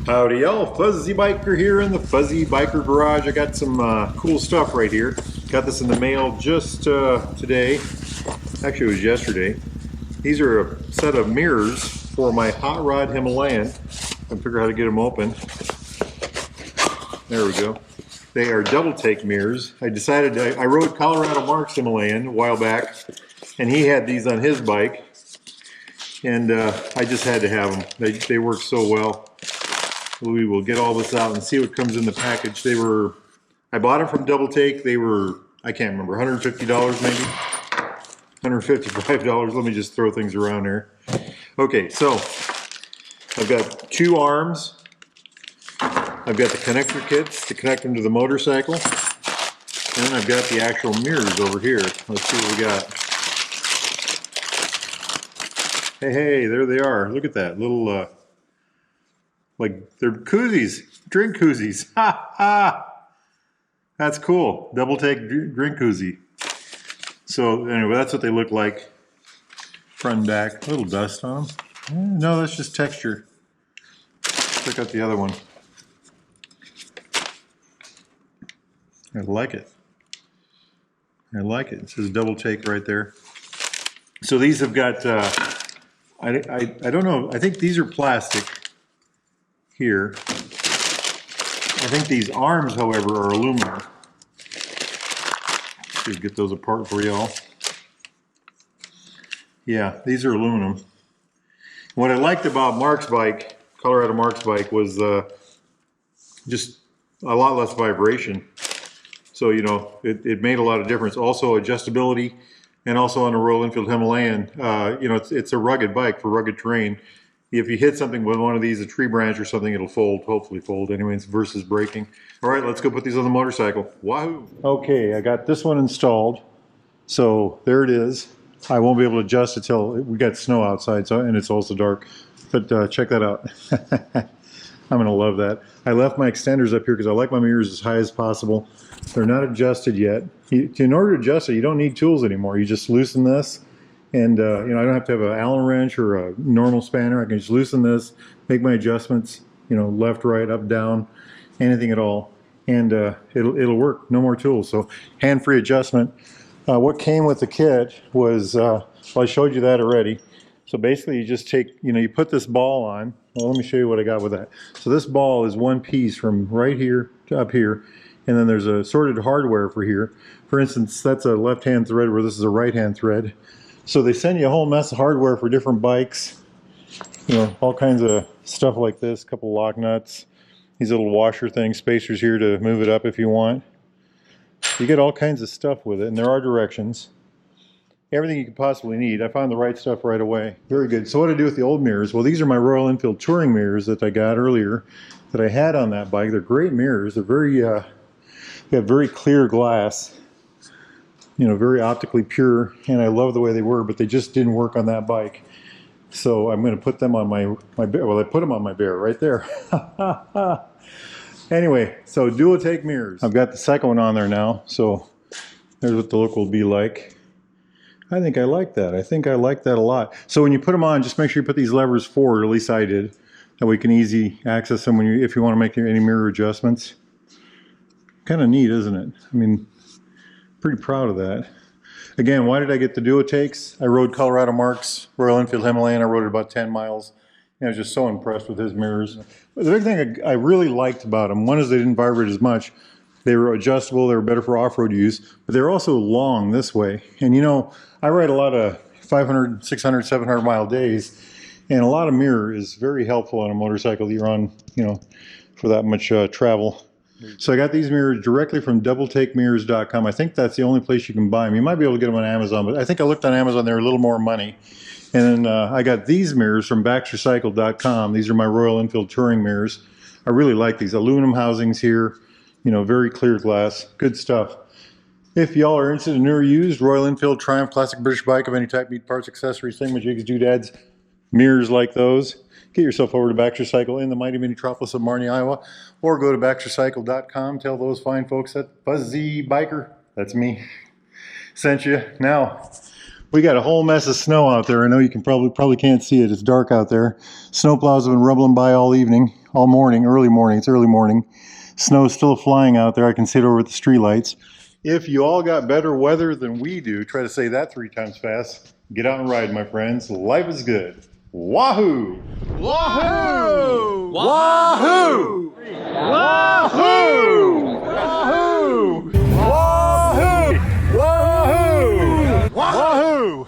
Howdy y'all, Fuzzy Biker here in the Fuzzy Biker Garage. I got some cool stuff right here. Got this in the mail just today. Actually, it was yesterday. These are a set of mirrors for my Hot Rod Himalayan. I figure how to get them open. There we go. They are Doubletake mirrors. I decided, I rode Colorado Mark's Himalayan a while back, and he had these on his bike. And I just had to have them. They work so well. We will get all this out and see what comes in the package. I bought them from Doubletake. They were, I can't remember, $150 maybe? $155. Let me just throw things around there. Okay, so I've got two arms. I've got the connector kits to connect them to the motorcycle. And then I've got the actual mirrors over here. Let's see what we got. Hey, there they are. Look at that little, like they're koozies, drink koozies. Ha ha! That's cool. Doubletake drink koozie. So anyway, that's what they look like. Front and back. A little dust on them. No, that's just texture. Check out the other one. I like it. I like it. It says Doubletake right there. So these have got, I don't know, I think these are plastic here. I think these arms, however, are aluminum. Let's get those apart for y'all. Yeah, these are aluminum. What I liked about Mark's bike, Colorado Mark's bike, was just a lot less vibration. So, you know, it made a lot of difference. Also adjustability, and also on a Royal Enfield Himalayan, you know, it's a rugged bike for rugged terrain. If you hit something with one of these, a tree branch or something, it'll fold, hopefully fold anyways, versus breaking. All right, let's go put these on the motorcycle. Wahoo! Okay, I got this one installed. So there it is. I won't be able to adjust it till we got snow outside, so and it's also dark. But check that out. I'm gonna love that. I left my extenders up here because I like my mirrors as high as possible. They're not adjusted yet. In order to adjust it, you don't need tools anymore. You just loosen this. And, you know, I don't have to have an Allen wrench or a normal spanner. I can just loosen this, make my adjustments, you know, left, right, up, down, anything at all. And it'll work, no more tools. So hand-free adjustment. What came with the kit was, well, I showed you that already. So basically you just take, you know, you put this ball on. Well, let me show you what I got with that. So this ball is one piece from right here to up here. And then there's a sorted hardware for here. For instance, that's a left-hand thread where this is a right-hand thread. So they send you a whole mess of hardware for different bikes, you know, all kinds of stuff like this, a couple lock nuts, these little washer things, spacers here to move it up if you want. You get all kinds of stuff with it, and there are directions. Everything you could possibly need. I found the right stuff right away. Very good. So what do I do with the old mirrors? Well, these are my Royal Enfield touring mirrors that I got earlier that I had on that bike. They're great mirrors. They're very, they have very clear glass. You know, very optically pure, and I love the way they were, but they just didn't work on that bike. So I'm going to put them on my bear. Well, I put them on my bear right there. Anyway, so Doulbetake mirrors. I've got the second one on there now, so there's what the look will be like. I think I like that. I think I like that a lot. So when you put them on, just make sure you put these levers forward, at least I did. That way you can easy access them when if you want to make any mirror adjustments. Kind of neat, isn't it? I mean, pretty proud of that. Again, why did I get the Doubletakes? I rode Colorado Mark's Royal Enfield Himalayan. I rode it about 10 miles. And I was just so impressed with his mirrors. But the big thing I really liked about them, one is they didn't vibrate as much. They were adjustable. They were better for off-road use. But they were also long this way. And you know, I ride a lot of 500, 600, 700 mile days. And a lot of mirror is very helpful on a motorcycle that you're on, you know, for that much travel. So I got these mirrors directly from doubletakemmirrors.com. I think that's the only place you can buy them. You might be able to get them on Amazon, but I think I looked on Amazon, they're a little more money. And then I got these mirrors from baxtercycle.com. These are my Royal Enfield touring mirrors. I really like these. Aluminum housings here, you know, very clear glass. Good stuff. If y'all are interested in new or used Royal Enfield Triumph Classic British bike of any type, meat parts, accessories, thingamajigs, doodads, mirrors like those, get yourself over to Baxter Cycle in the mighty metropolis of Marnie, Iowa, or go to baxtercycle.com. Tell those fine folks that Fuzzy Biker, that's me, sent you. Now, we got a whole mess of snow out there. I know you can probably can't see it. It's dark out there. Snowplows have been rumbling by all evening. all morning, early morning. It's early morning. Snow's still flying out there. I can see it over the streetlights. If you all got better weather than we do, try to say that 3 times fast. Get out and ride, my friends. Life is good. Wahoo! Wahoo! Wahoo! Wahoo! Wahoo! Wahoo! Wahoo! Wahoo!